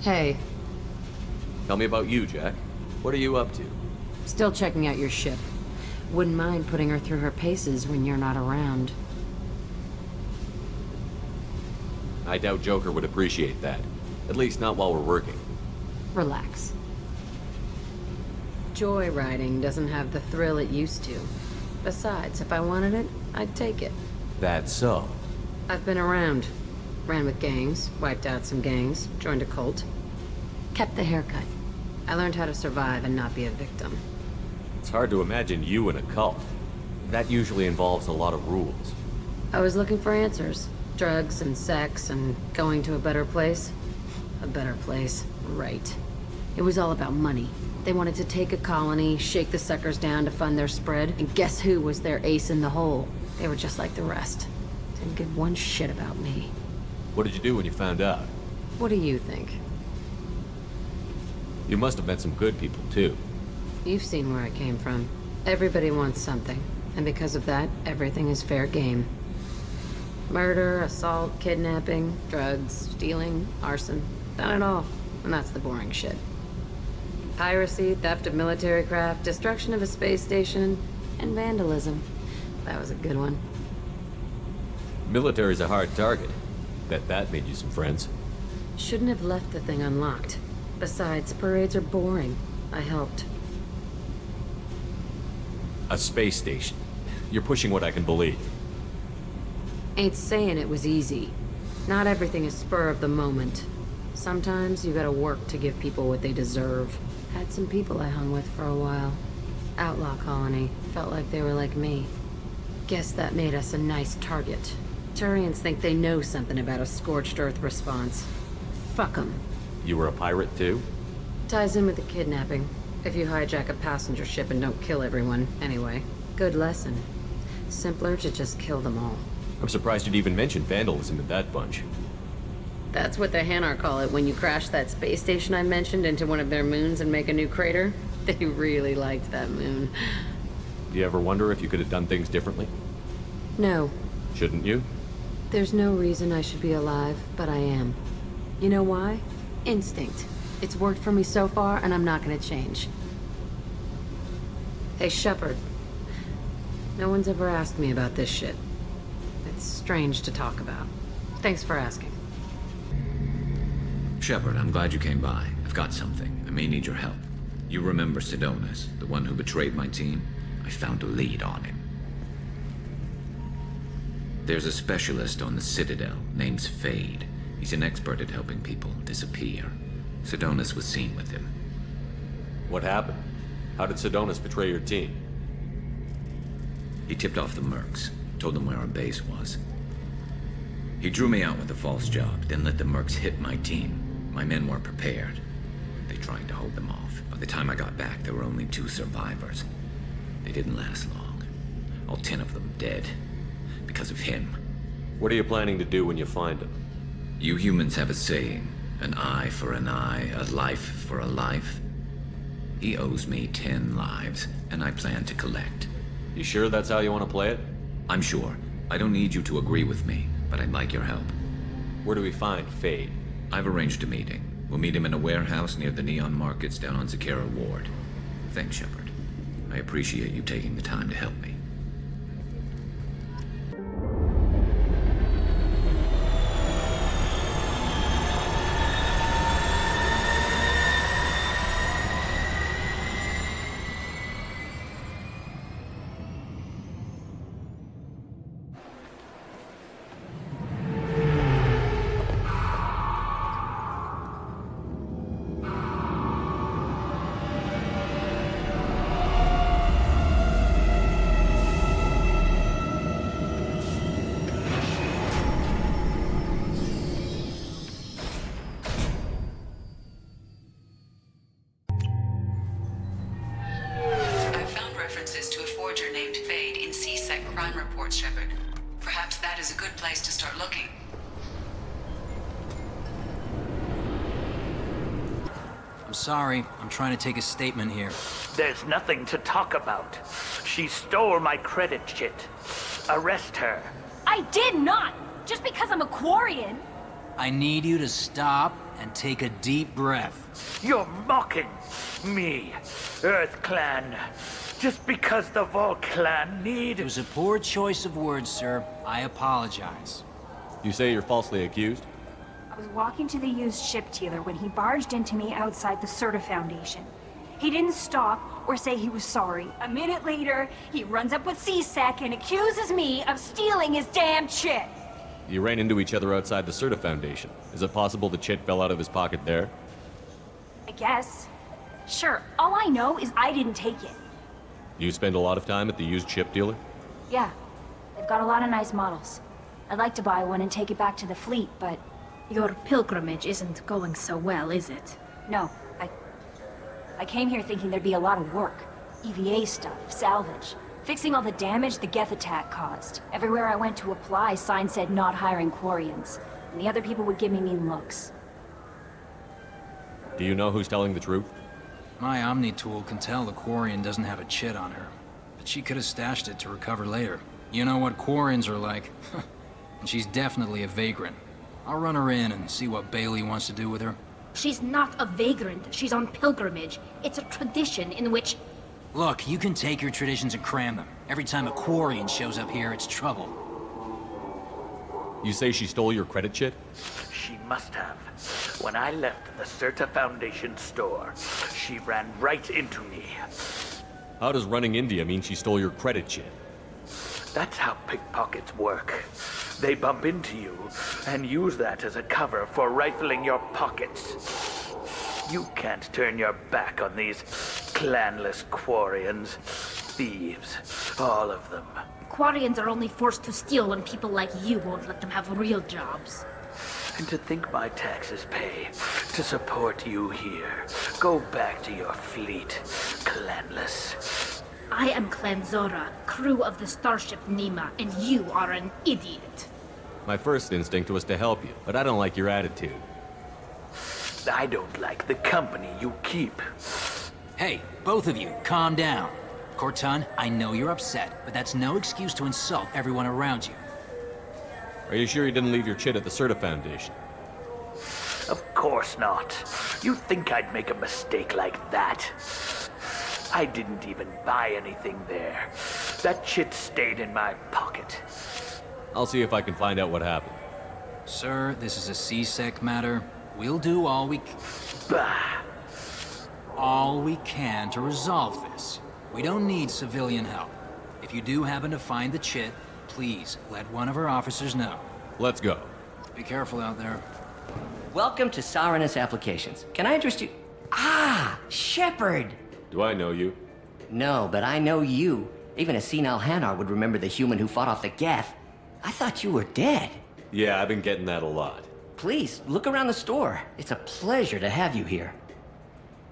Hey, Tell me about you, Jack. What are you up to? still checking out your ship. Wouldn't mind putting her through her paces when you're not around. I doubt Joker would appreciate that. At least not while we're working. Relax. Joyriding doesn't have the thrill it used to. Besides, if I wanted it, I'd take it. That's so. I've been around. Ran with gangs, wiped out some gangs, joined a cult. Kept the haircut. I learned how to survive and not be a victim. It's hard to imagine you in a cult. That usually involves a lot of rules. I was looking for answers. Drugs and sex and going to a better place. A better place, right. It was all about money. They wanted to take a colony, shake the suckers down to fund their spread, and guess who was their ace in the hole? They were just like the rest. Didn't give one shit about me. What did you do when you found out? What do you think? You must have met some good people, too. You've seen where I came from. Everybody wants something, and because of that, everything is fair game. Murder, assault, kidnapping, drugs, stealing, arson. Done it all, and that's the boring shit. Piracy, theft of military craft, destruction of a space station, and vandalism. That was a good one. Military's a hard target. Bet that made you some friends. Shouldn't have left the thing unlocked. Besides, parades are boring. I helped. A space station. You're pushing what I can believe. Ain't saying it was easy. Not everything is spur of the moment. Sometimes you gotta work to give people what they deserve. Had some people I hung with for a while. Outlaw colony. Felt like they were like me. Guess that made us a nice target. Turians think they know something about a scorched earth response. Fuck 'em. You were a pirate, too? Ties in with the kidnapping. If you hijack a passenger ship and don't kill everyone, anyway. Good lesson. Simpler to just kill them all. I'm surprised you'd even mention vandalism in that bunch. That's what the Hanar call it when you crash that space station I mentioned into one of their moons and make a new crater. They really liked that moon. Do you ever wonder if you could have done things differently? No. Shouldn't you? There's no reason I should be alive, but I am. You know why? Instinct. It's worked for me so far, and I'm not gonna change. Hey, Shepard. No one's ever asked me about this shit. It's strange to talk about. Thanks for asking. Shepard, I'm glad you came by. I've got something. I may need your help. You remember Sidonis, the one who betrayed my team? I found a lead on him. There's a specialist on the Citadel, name's Fade. He's an expert at helping people disappear. Sidonis was seen with him. What happened? How did Sidonis betray your team? He tipped off the mercs, told them where our base was. He drew me out with a false job, then let the mercs hit my team. My men weren't prepared. They tried to hold them off. By the time I got back, there were only 2 survivors. They didn't last long. All 10 of them dead. Because of him. What are you planning to do when you find him? You humans have a saying, an eye for an eye, a life for a life. He owes me 10 lives, and I plan to collect. You sure that's how you want to play it? I'm sure. I don't need you to agree with me, but I'd like your help. Where do we find Fade? I've arranged a meeting. We'll meet him in a warehouse near the Neon Markets down on Zakera Ward. Thanks, Shepard. I appreciate you taking the time to help me. Crime reports, Shepard. Perhaps that is a good place to start looking. I'm sorry. I'm trying to take a statement here. There's nothing to talk about. She stole my credit chit. Arrest her. I did not! Just because I'm a Quarian! I need you to stop and take a deep breath. You're mocking me, Earth Clan. Just because the Vol Clan need... It was a poor choice of words, sir. I apologize. You say you're falsely accused? I was walking to the used ship dealer when he barged into me outside the Serta Foundation. He didn't stop or say he was sorry. A minute later, he runs up with C-Sec and accuses me of stealing his damn chit. You ran into each other outside the Serta Foundation. Is it possible the chit fell out of his pocket there? I guess. Sure, all I know is I didn't take it. You spend a lot of time at the used ship dealer? Yeah, they've got a lot of nice models. I'd like to buy one and take it back to the fleet, but... Your pilgrimage isn't going so well, is it? No, I came here thinking there'd be a lot of work. EVA stuff, salvage. Fixing all the damage the Geth attack caused. Everywhere I went to apply, signs said not hiring Quarians. And the other people would give me mean looks. Do you know who's telling the truth? My Omni tool can tell the Quarian doesn't have a chit on her. But she could have stashed it to recover later. You know what Quarians are like. And she's definitely a vagrant. I'll run her in and see what Bailey wants to do with her. She's not a vagrant. She's on pilgrimage. It's a tradition in which... Look, you can take your traditions and cram them. Every time a Quarian shows up here, it's trouble. You say she stole your credit chit? She must have. When I left the Serta Foundation store, she ran right into me. How does running India mean she stole your credit chit? That's how pickpockets work. They bump into you and use that as a cover for rifling your pockets. You can't turn your back on these clanless Quarians. Thieves, all of them. Quarians are only forced to steal when people like you won't let them have real jobs. And to think my taxes pay to support you here. Go back to your fleet, clanless. I am Clan Zora, crew of the starship Nima, and you are an idiot. My first instinct was to help you, but I don't like your attitude. I don't like the company you keep. Hey, both of you, calm down. Corton, I know you're upset, but that's no excuse to insult everyone around you. Are you sure you didn't leave your chit at the Serta Foundation? Of course not. You think I'd make a mistake like that? I didn't even buy anything there. That chit stayed in my pocket. I'll see if I can find out what happened. Sir, this is a C-Sec matter. We'll do all we can to resolve this. We don't need civilian help. If you do happen to find the chit, please let one of our officers know. Let's go. Be careful out there. Welcome to Saranus Applications. Can I interest you? Ah, Shepard! Do I know you? No, but I know you. Even a senile Hanar would remember the human who fought off the Geth. I thought you were dead. Yeah, I've been getting that a lot. Please, look around the store. It's a pleasure to have you here.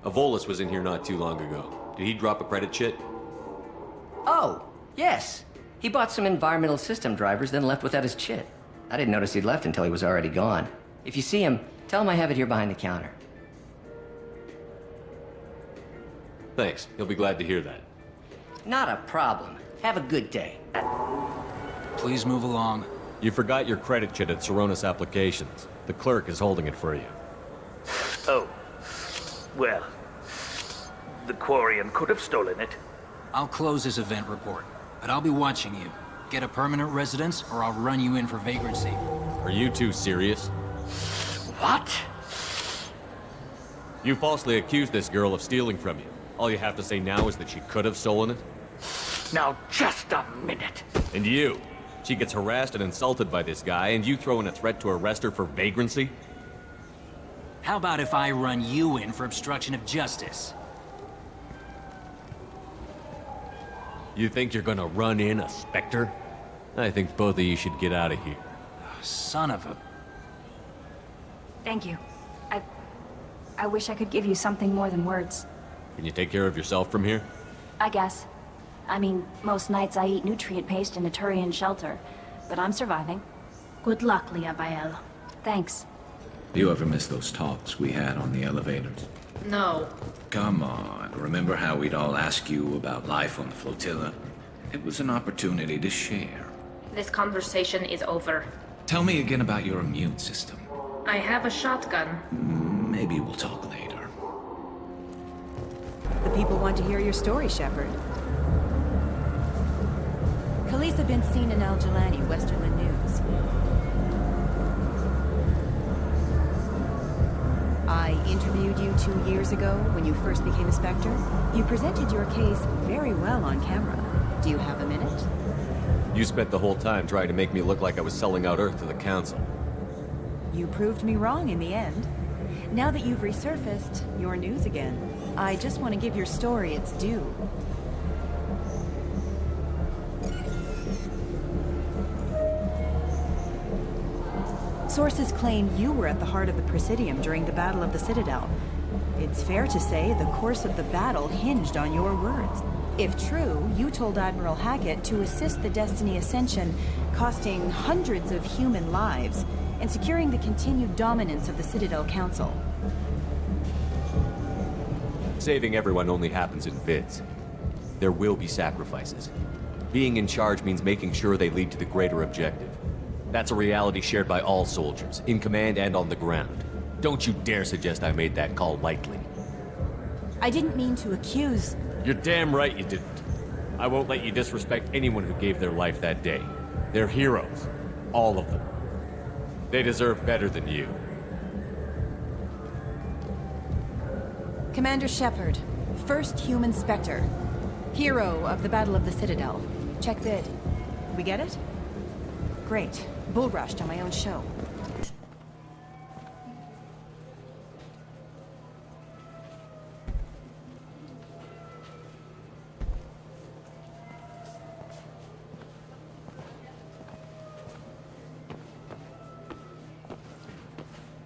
Avolis was in here not too long ago. Did he drop a credit chit? Oh, yes. He bought some environmental system drivers, then left without his chit. I didn't notice he'd left until he was already gone. If you see him, tell him I have it here behind the counter. Thanks. He'll be glad to hear that. Not a problem. Have a good day. Please move along. You forgot your credit chit at Saranus Applications. The clerk is holding it for you. Oh. Well. The Quarian could have stolen it. I'll close this event report, but I'll be watching you. Get a permanent residence, or I'll run you in for vagrancy. Are you two serious? What? You falsely accused this girl of stealing from you. All you have to say now is that she could have stolen it? Now just a minute. And you? She gets harassed and insulted by this guy, and you throw in a threat to arrest her for vagrancy? How about if I run you in for obstruction of justice? You think you're gonna run in a Spectre? I think both of you should get out of here. Son of a... Thank you. I wish I could give you something more than words. Can you take care of yourself from here? I guess. I mean, most nights I eat nutrient paste in a Turian shelter, but I'm surviving. Good luck, Liabael. Thanks. Do you ever miss those talks we had on the elevators? No. Come on, remember how we'd all ask you about life on the flotilla? It was an opportunity to share. This conversation is over. Tell me again about your immune system. I have a shotgun. Maybe we'll talk later. The people want to hear your story, Shepard. Khaleesa been seen in Al Jalani, Westerland News. I interviewed you 2 years ago when you first became a Spectre. You presented your case very well on camera. Do you have a minute? You spent the whole time trying to make me look like I was selling out Earth to the Council. You proved me wrong in the end. Now that you've resurfaced, you're news again. I just want to give your story its due. Sources claim you were at the heart of the Presidium during the Battle of the Citadel. It's fair to say the course of the battle hinged on your words. If true, you told Admiral Hackett to assist the Destiny Ascension, costing hundreds of human lives, and securing the continued dominance of the Citadel Council. Saving everyone only happens in vids. There will be sacrifices. Being in charge means making sure they lead to the greater objective. That's a reality shared by all soldiers, in command and on the ground. Don't you dare suggest I made that call lightly. I didn't mean to accuse... You're damn right you didn't. I won't let you disrespect anyone who gave their life that day. They're heroes. All of them. They deserve better than you. Commander Shepard, first human Spectre. Hero of the Battle of the Citadel. Check bid. We get it? Great. Bull rushed on my own show.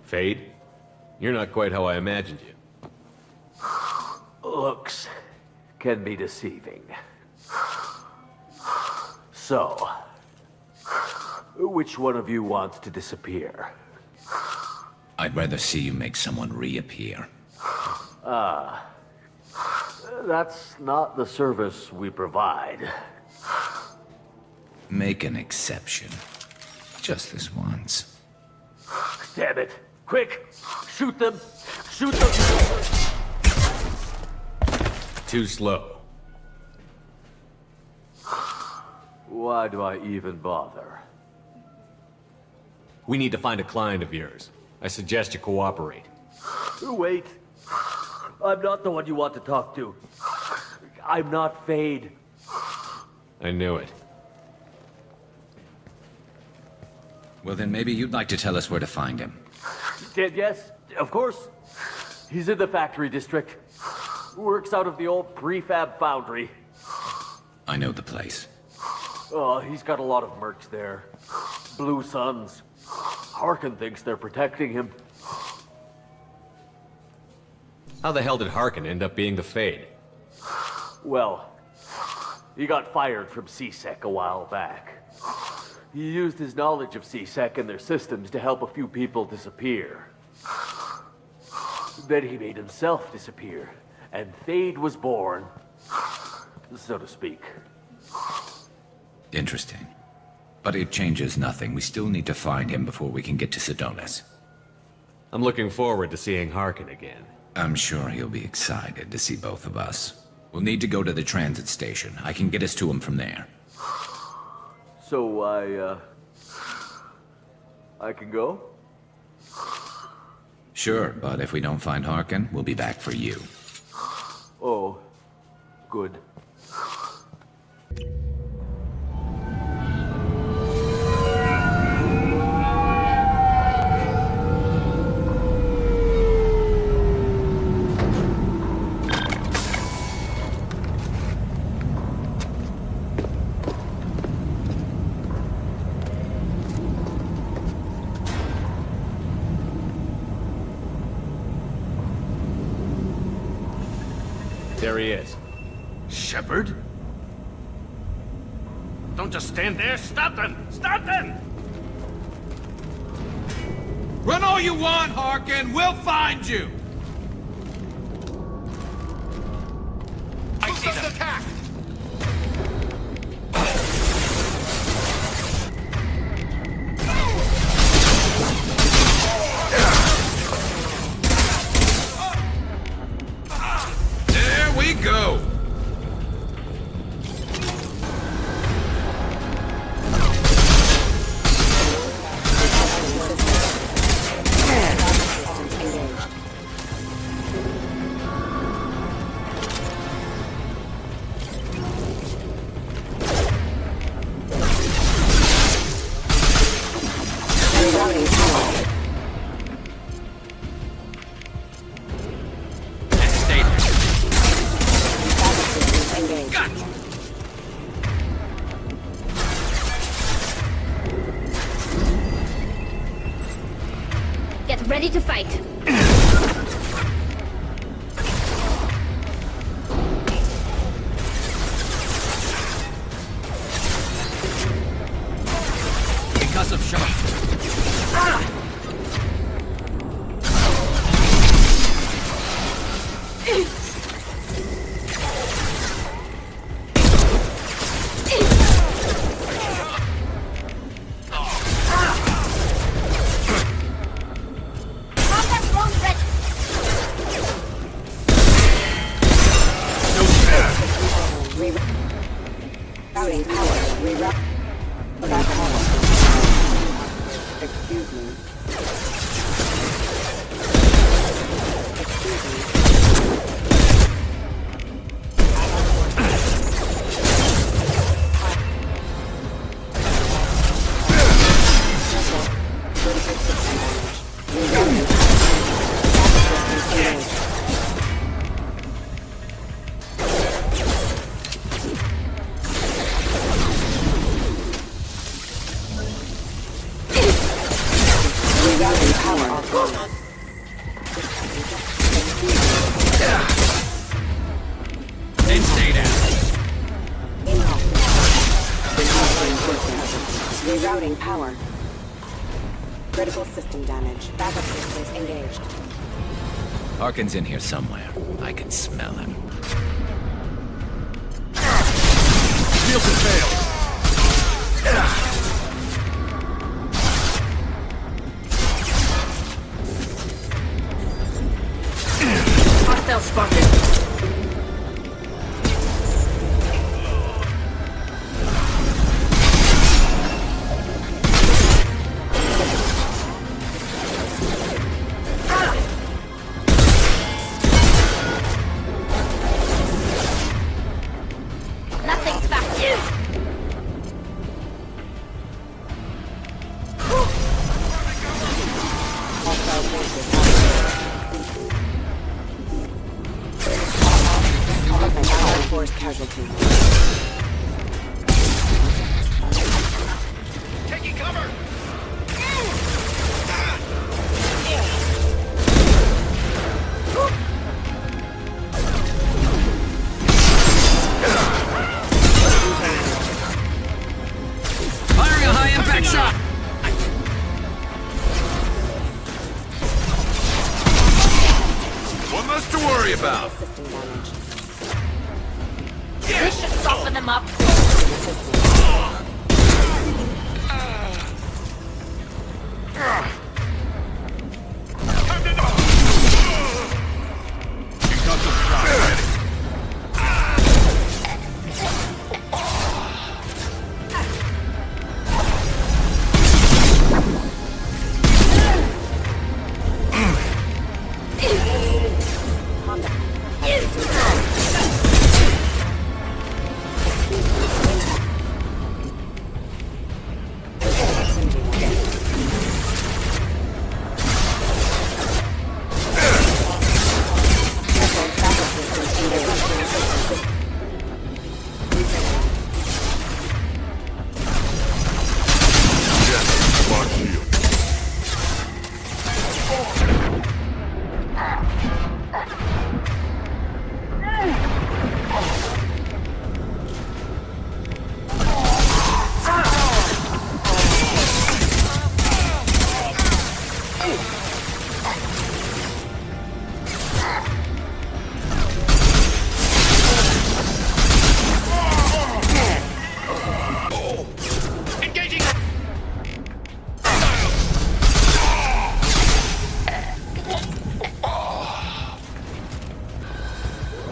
Fade? You're not quite how I imagined you. Looks can be deceiving. So, which one of you wants to disappear? I'd rather see you make someone reappear. That's not the service we provide. Make an exception. Just this once. Damn it. Quick! Shoot them! Shoot them! Too slow. Why do I even bother? We need to find a client of yours. I suggest you cooperate. Wait. I'm not the one you want to talk to. I'm not Fade. I knew it. Well, then maybe you'd like to tell us where to find him. Yes, of course. He's in the factory district. Works out of the old prefab foundry. I know the place. Oh, he's got a lot of mercs there. Blue Suns. Harkin thinks they're protecting him. How the hell did Harkin end up being the Fade? Well, he got fired from C-Sec a while back. He used his knowledge of C-Sec and their systems to help a few people disappear. Then he made himself disappear, and Fade was born, so to speak. Interesting. But it changes nothing. We still need to find him before we can get to Sedonis. I'm looking forward to seeing Harkin again. I'm sure he'll be excited to see both of us. We'll need to go to the transit station. I can get us to him from there. So I can go? Sure, but if we don't find Harkin, we'll be back for you. Oh, good. There he is. Shepard? Don't just stand there. Stop them! Stop them! Run all you want, Harkin. We'll find you. I see them. Attack! Ready to fight. Because of shock. Routing power. Reroute. Back power. Excuse me. Excuse me. Rerouting power offline. Then stay down. Rerouting power. Critical system damage. Backup systems engaged. Harkin's in here somewhere. I can smell him. Shields have failed. Hostile spotted. Nothing's back. Hostile force casualty. Taking cover. Firing a high-impact shot! One less to worry about. System damage. This should soften them up. Concussive shot ready.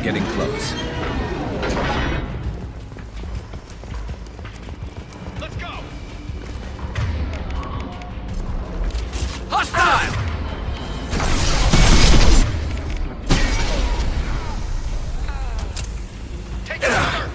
Getting close. Let's go. Hostile. Take cover.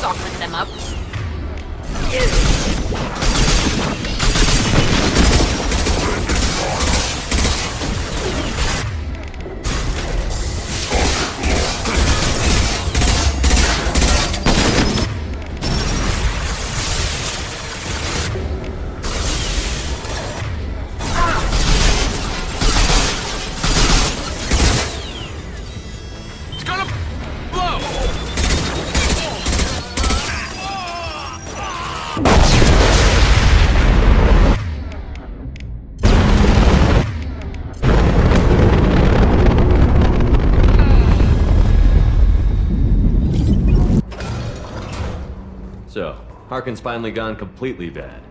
soften them up. It's gonna blow! So, Harkin's finally gone completely bad.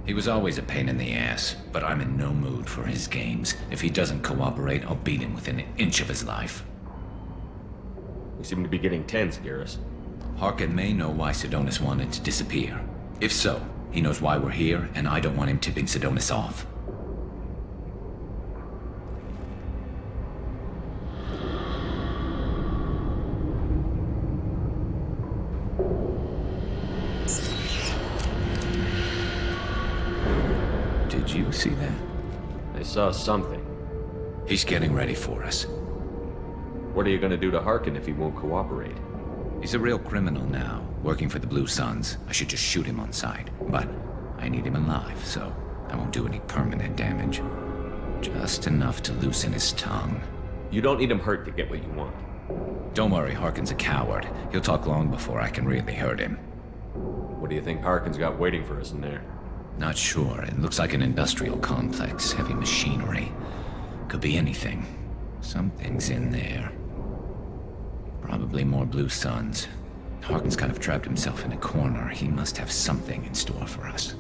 He was always a pain in the ass, but I'm in no mood for his games. If he doesn't cooperate, I'll beat him within an inch of his life. We seem to be getting tense, Garrus. Harkin may know why Sidonis wanted to disappear. If so, he knows why we're here, and I don't want him tipping Sidonis off. Did you see that? I saw something. He's getting ready for us. What are you gonna do to Harkin if he won't cooperate? He's a real criminal now, working for the Blue Suns. I should just shoot him on sight. But I need him alive, so I won't do any permanent damage. Just enough to loosen his tongue. You don't need him hurt to get what you want. Don't worry, Harkin's a coward. He'll talk long before I can really hurt him. What do you think Harkin's got waiting for us in there? Not sure. It looks like an industrial complex, heavy machinery. Could be anything. Something's in there. Probably more Blue Suns. Harkin's kind of trapped himself in a corner. He must have something in store for us.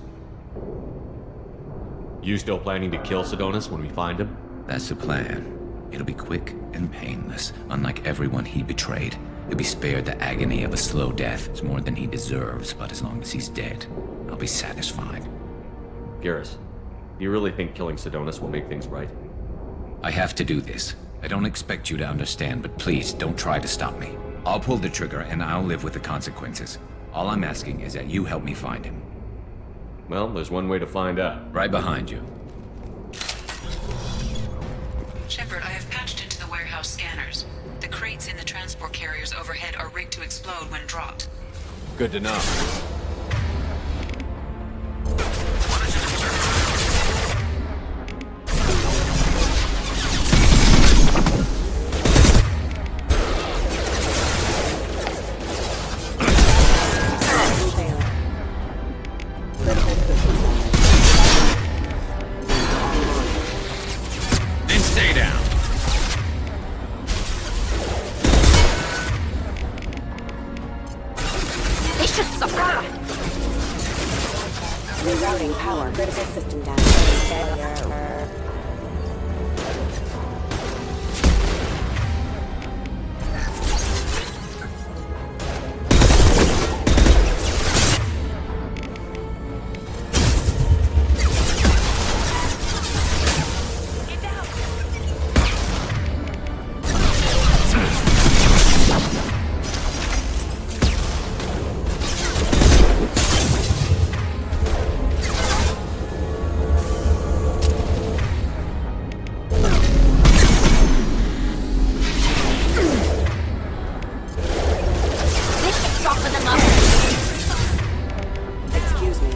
You still planning to kill Sidonis when we find him? That's the plan. It'll be quick and painless, unlike everyone he betrayed. He'll be spared the agony of a slow death. It's more than he deserves, but as long as he's dead, I'll be satisfied. Garrus, do you really think killing Sidonis will make things right? I have to do this. I don't expect you to understand, but please don't try to stop me. I'll pull the trigger and I'll live with the consequences. All I'm asking is that you help me find him. Well, there's one way to find out. Right behind you. Shepard, I have patched into the warehouse scanners. The crates in the transport carriers overhead are rigged to explode when dropped. Good to know. Then stay down. They should suffer! Rerouting power. Critical system damage. Excuse me.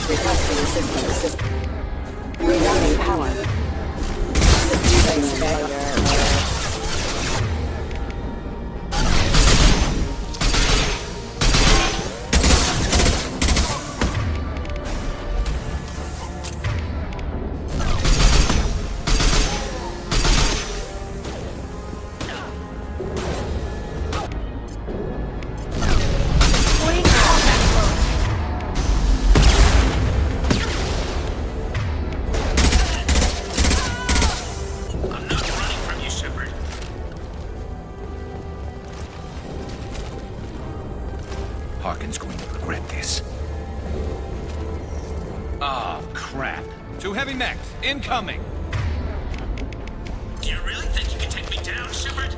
Requesting system. Rerouting power. System failure. heavy mechs, incoming. Do you really think you can take me down, Shepard?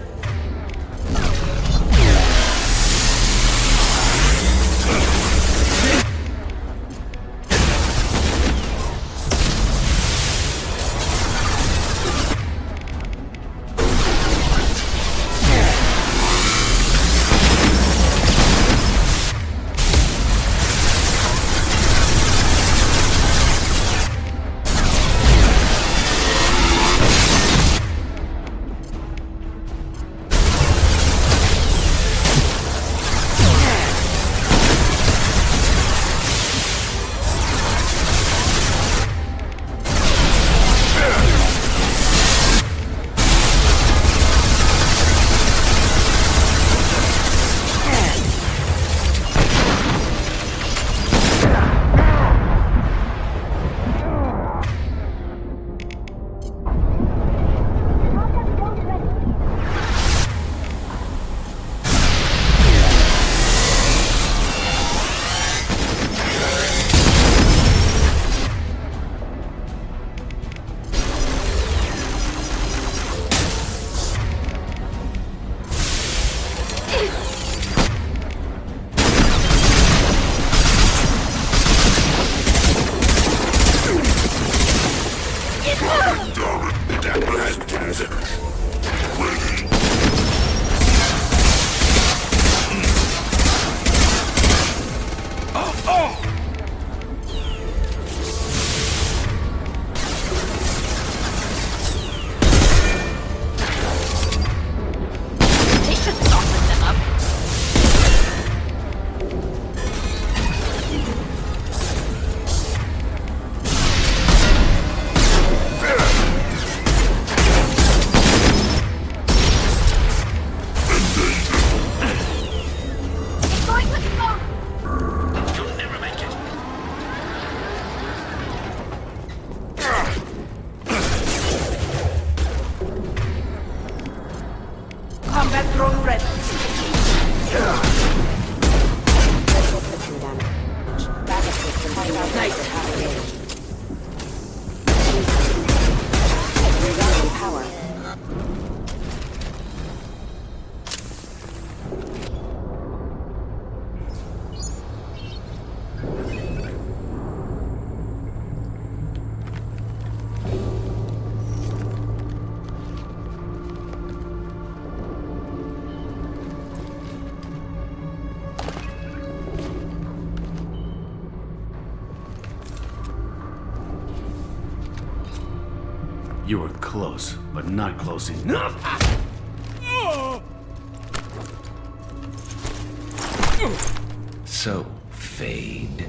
You were close, but not close enough. So, Fade.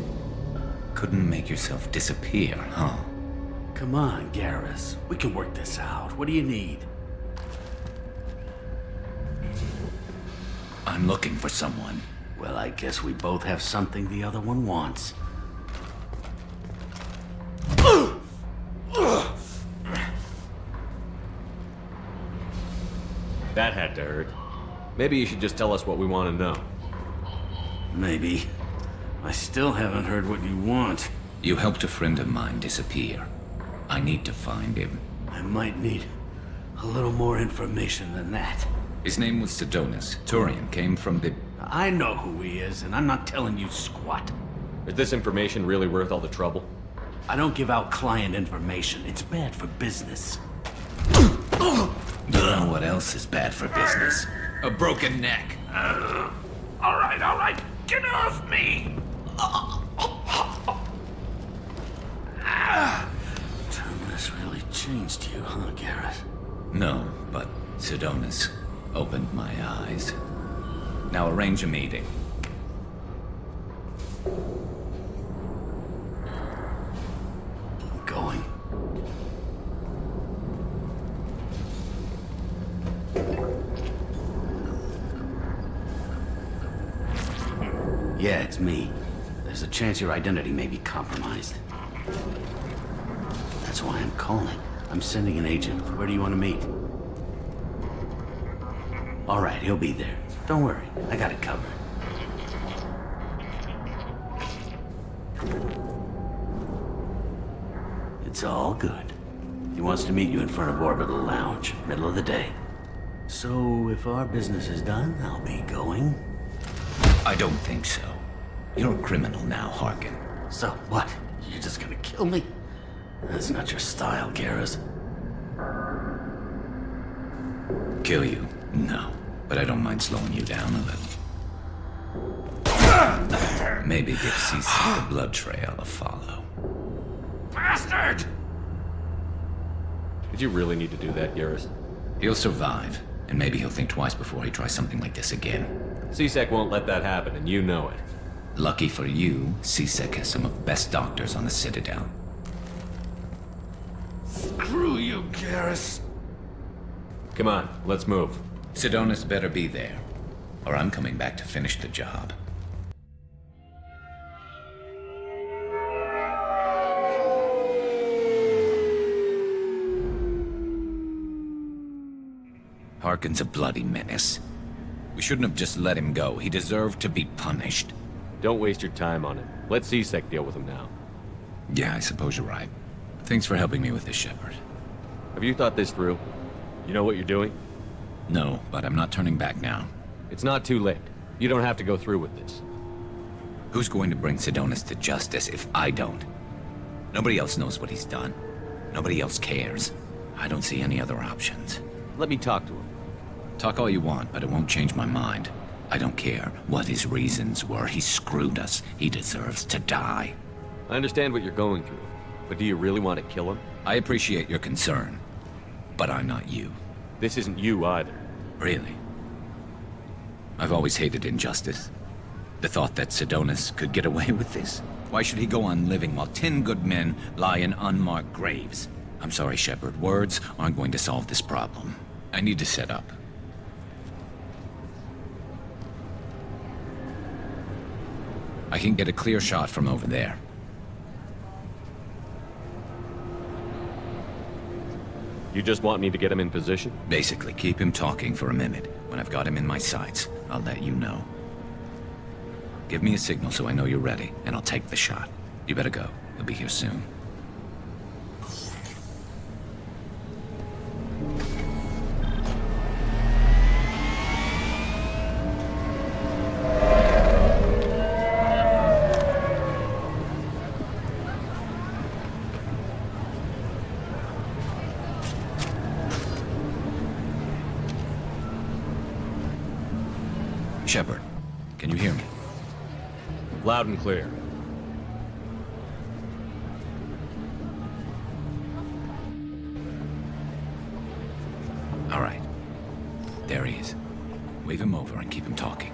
Couldn't make yourself disappear, huh? Come on, Garrus. We can work this out. What do you need? I'm looking for someone. Well, I guess we both have something the other one wants. That had to hurt. Maybe you should just tell us what we want to know. Maybe. I still haven't heard what you want. You helped a friend of mine disappear. I need to find him. I might need a little more information than that. His name was Sidonis. Turian came from the... I know who he is, and I'm not telling you squat. Is this information really worth all the trouble? I don't give out client information. It's bad for business. You know what else is bad for business? A broken neck. All right. Get off me! Terminus really changed you, huh, Garrus? No, but Sidonis opened my eyes. Now arrange a meeting. I'm going. Yeah, it's me. There's a chance your identity may be compromised. That's why I'm calling. I'm sending an agent. Where do you want to meet? All right, he'll be there. Don't worry, I got it covered. It's It's all good. He wants to meet you in front of Orbital Lounge, middle of the day. So, if our business is done, I'll be going. I don't think so. You're a criminal now, Harkin. So what? You're just gonna kill me? That's not your style, Garrus. Kill you? No. But I don't mind slowing you down a little. Maybe give CC the blood trail a follow. Bastard! Did you really need to do that, Garrus? He'll survive, and maybe he'll think twice before he tries something like this again. C-Sec won't let that happen, and you know it. Lucky for you, C-Sec has some of the best doctors on the Citadel. Screw you, Garrus. Come on, let's move. Sidonis better be there, or I'm coming back to finish the job. Harkin's a bloody menace. We shouldn't have just let him go. He deserved to be punished. Don't waste your time on him. Let C-Sec deal with him now. Yeah, I suppose you're right. Thanks for helping me with this, Shepard. Have you thought this through? You know what you're doing? No, but I'm not turning back now. It's not too late. You don't have to go through with this. Who's going to bring Sidonis to justice if I don't? Nobody else knows what he's done. Nobody else cares. I don't see any other options. Let me talk to him. Talk all you want, but it won't change my mind. I don't care what his reasons were. He screwed us. He deserves to die. I understand what you're going through, but do you really want to kill him? I appreciate your concern, but I'm not you. This isn't you either. Really? I've always hated injustice. The thought that Sidonis could get away with this. Why should he go on living while 10 good men lie in unmarked graves? I'm sorry, Shepard. Words aren't going to solve this problem. I need to set up. I can get a clear shot from over there. You just want me to get him in position? Basically, keep him talking for a minute. When I've got him in my sights, I'll let you know. Give me a signal so I know you're ready, and I'll take the shot. You better go. He'll be here soon. Shepard, can you hear me? Loud and clear. All right. There he is. Wave him over and keep him talking.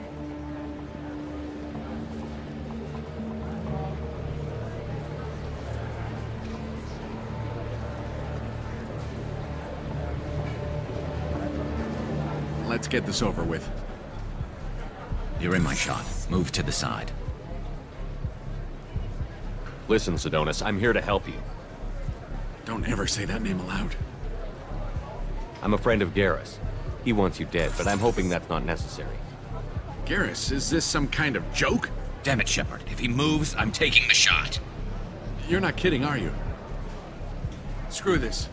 Let's get this over with. You're in my shot. Move to the side. Listen, Sidonis, I'm here to help you. Don't ever say that name aloud. I'm a friend of Garrus. He wants you dead, but I'm hoping that's not necessary. Garrus, is this some kind of joke? Damn it, Shepard. If he moves, I'm taking the shot. You're not kidding, are you? Screw this.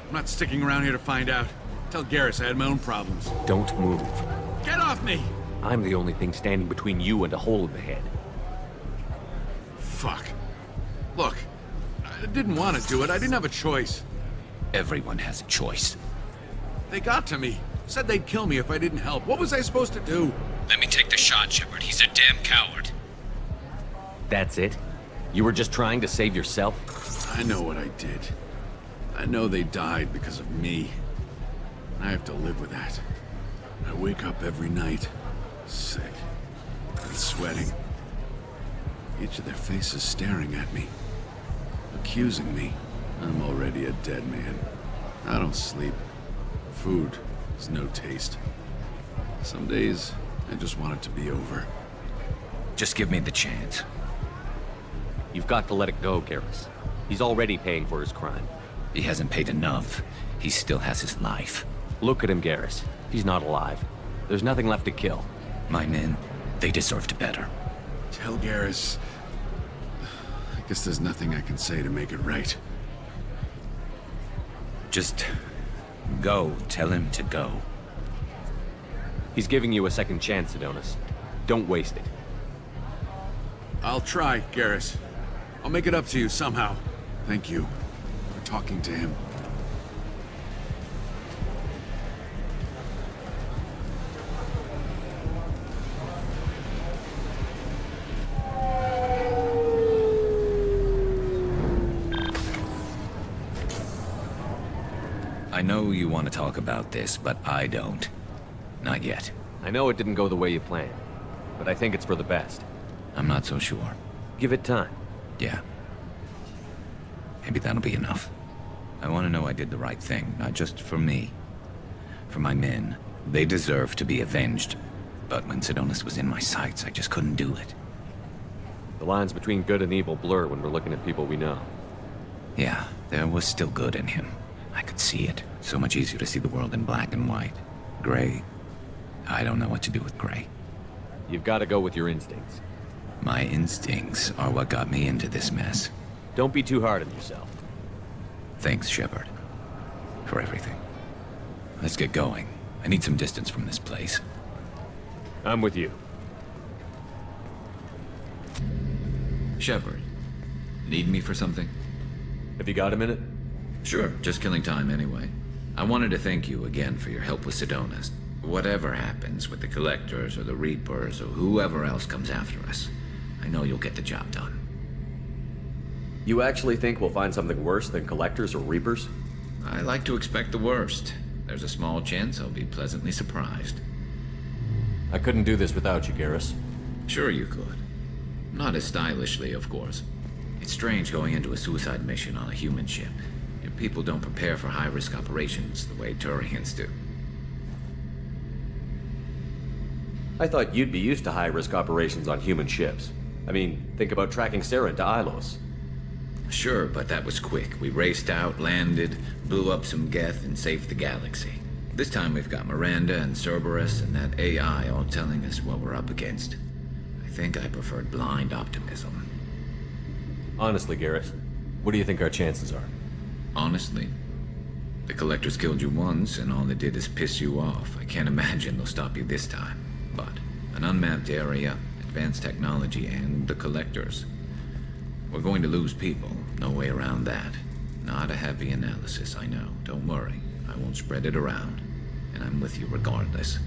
I'm not sticking around here to find out. Tell Garrus I had my own problems. Don't move. Get off me! I'm the only thing standing between you and a hole in the head. Fuck. Look, I didn't want to do it. I didn't have a choice. Everyone has a choice. They got to me. Said they'd kill me if I didn't help. What was I supposed to do? Let me take the shot, Shepard. He's a damn coward. That's it? You were just trying to save yourself? I know what I did. I know they died because of me. I have to live with that. I wake up every night, sick and sweating. Each of their faces staring at me, accusing me. I'm already a dead man. I don't sleep. Food has no taste. Some days, I just want it to be over. Just give me the chance. You've got to let it go, Garrus. He's already paying for his crime. He hasn't paid enough. He still has his life. Look at him, Garrus. He's not alive. There's nothing left to kill. My men, they deserved better. Tell Garrus... I guess there's nothing I can say to make it right. Just go. Tell him to go. He's giving you a second chance, Adonis. Don't waste it. I'll try, Garrus. I'll make it up to you somehow. Thank you for talking to him. I know you want to talk about this, but I don't. Not yet. I know it didn't go the way you planned, but I think it's for the best. I'm not so sure. Give it time. Yeah. Maybe that'll be enough. I want to know I did the right thing, not just for me. For my men. They deserve to be avenged. But when Sidonis was in my sights, I just couldn't do it. The lines between good and evil blur when we're looking at people we know. Yeah, there was still good in him. I could see it. So much easier to see the world in black and white. Gray? I don't know what to do with gray. You've got to go with your instincts. My instincts are what got me into this mess. Don't be too hard on yourself. Thanks, Shepard. For everything. Let's get going. I need some distance from this place. I'm with you. Shepard, need me for something? Have you got a minute? Sure, just killing time anyway. I wanted to thank you again for your help with Sidonis. Whatever happens with the Collectors or the Reapers or whoever else comes after us, I know you'll get the job done. You actually think we'll find something worse than Collectors or Reapers? I like to expect the worst. There's a small chance I'll be pleasantly surprised. I couldn't do this without you, Garrus. Sure you could. Not as stylishly, of course. It's strange going into a suicide mission on a human ship. Your people don't prepare for high-risk operations the way Turians do. I thought you'd be used to high-risk operations on human ships. I mean, think about tracking Sarah to Ilos. Sure, but that was quick. We raced out, landed, blew up some Geth, and saved the galaxy. This time we've got Miranda and Cerberus and that AI all telling us what we're up against. I think I preferred blind optimism. Honestly, Garrus, what do you think our chances are? Honestly? The Collectors killed you once, and all they did is piss you off. I can't imagine they'll stop you this time. But an unmapped area, advanced technology, and the Collectors. We're going to lose people. No way around that. Not a happy analysis, I know. Don't worry. I won't spread it around. And I'm with you regardless.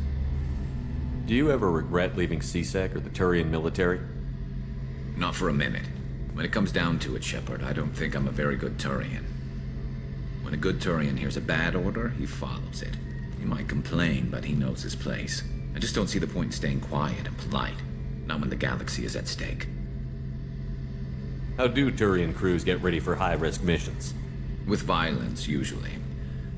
Do you ever regret leaving C-Sec or the Turian military? Not for a minute. When it comes down to it, Shepard, I don't think I'm a very good Turian. When a good Turian hears a bad order, he follows it. He might complain, but he knows his place. I just don't see the point in staying quiet and polite. Not when the galaxy is at stake. How do Turian crews get ready for high-risk missions? With violence, usually.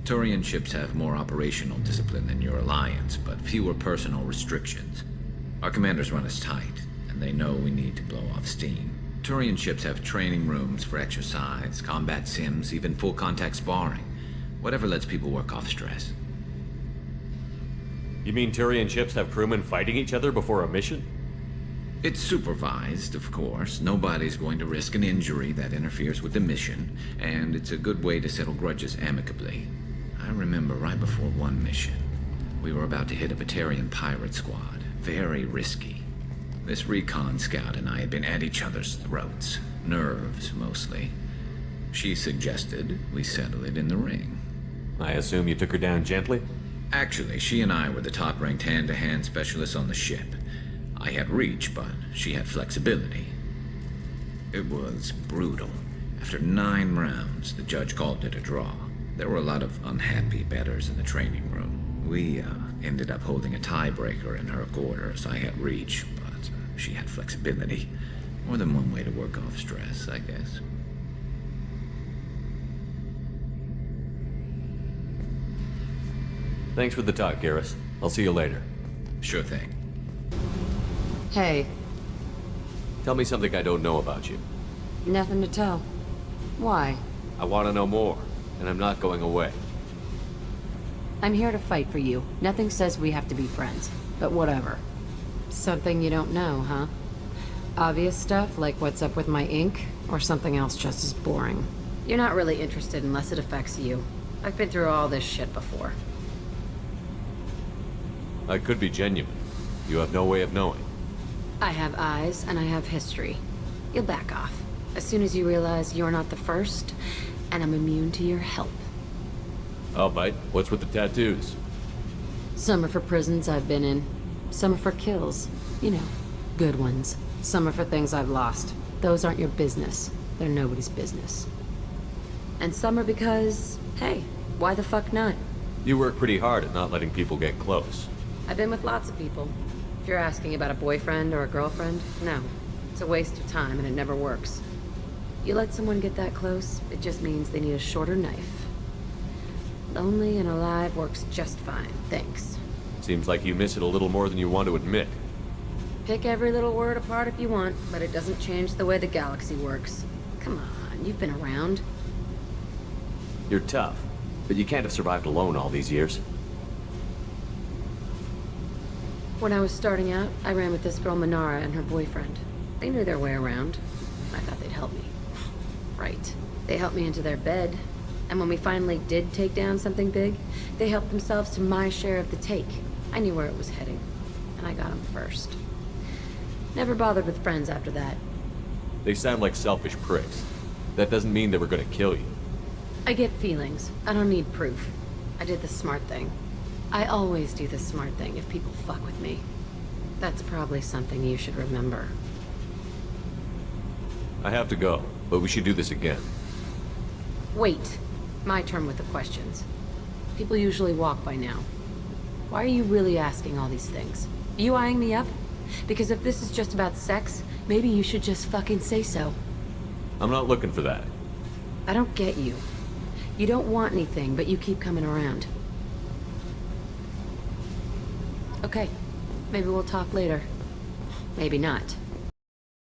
Turian ships have more operational discipline than your alliance, but fewer personal restrictions. Our commanders run us tight, and they know we need to blow off steam. Turian ships have training rooms for exercise, combat sims, even full-contact sparring. Whatever lets people work off stress. You mean Turian ships have crewmen fighting each other before a mission? It's supervised, of course. Nobody's going to risk an injury that interferes with the mission, and it's a good way to settle grudges amicably. I remember right before one mission, we were about to hit a Batarian pirate squad. Very risky. This recon scout and I had been at each other's throats. Nerves, mostly. She suggested we settle it in the ring. I assume you took her down gently? Actually, she and I were the top-ranked hand-to-hand specialists on the ship. I had reach, but she had flexibility. It was brutal. After 9 rounds, the judge called it a draw. There were a lot of unhappy bettors in the training room. We ended up holding a tiebreaker in her quarters. I had reach, but she had flexibility. More than one way to work off stress, I guess. Thanks for the talk, Garrus. I'll see you later. Sure thing. Hey. Tell me something I don't know about you. Nothing to tell. Why? I want to know more, and I'm not going away. I'm here to fight for you. Nothing says we have to be friends, but whatever. Something you don't know, huh? Obvious stuff, like what's up with my ink, or something else just as boring? You're not really interested unless it affects you. I've been through all this shit before. I could be genuine. You have no way of knowing. I have eyes, and I have history. You'll back off. As soon as you realize you're not the first, and I'm immune to your help. I'll bite. What's with the tattoos? Some are for prisons I've been in. Some are for kills. You know, good ones. Some are for things I've lost. Those aren't your business. They're nobody's business. And some are because, hey, why the fuck not? You work pretty hard at not letting people get close. I've been with lots of people. If you're asking about a boyfriend or a girlfriend, no. It's a waste of time and it never works. You let someone get that close, it just means they need a shorter knife. Lonely and alive works just fine, thanks. Seems like you miss it a little more than you want to admit. Pick every little word apart if you want, but it doesn't change the way the galaxy works. Come on, you've been around. You're tough, but you can't have survived alone all these years. When I was starting out, I ran with this girl Manara and her boyfriend. They knew their way around. I thought they'd help me. Right. They helped me into their bed, and when we finally did take down something big, they helped themselves to my share of the take. I knew where it was heading, and I got them first. Never bothered with friends after that. They sound like selfish pricks. That doesn't mean they were gonna kill you. I get feelings. I don't need proof. I did the smart thing. I always do the smart thing if people fuck with me. That's probably something you should remember. I have to go, but we should do this again. Wait. My turn with the questions. People usually walk by now. Why are you really asking all these things? Are you eyeing me up? Because if this is just about sex, maybe you should just fucking say so. I'm not looking for that. I don't get you. You don't want anything, but you keep coming around. Okay. Maybe we'll talk later. Maybe not.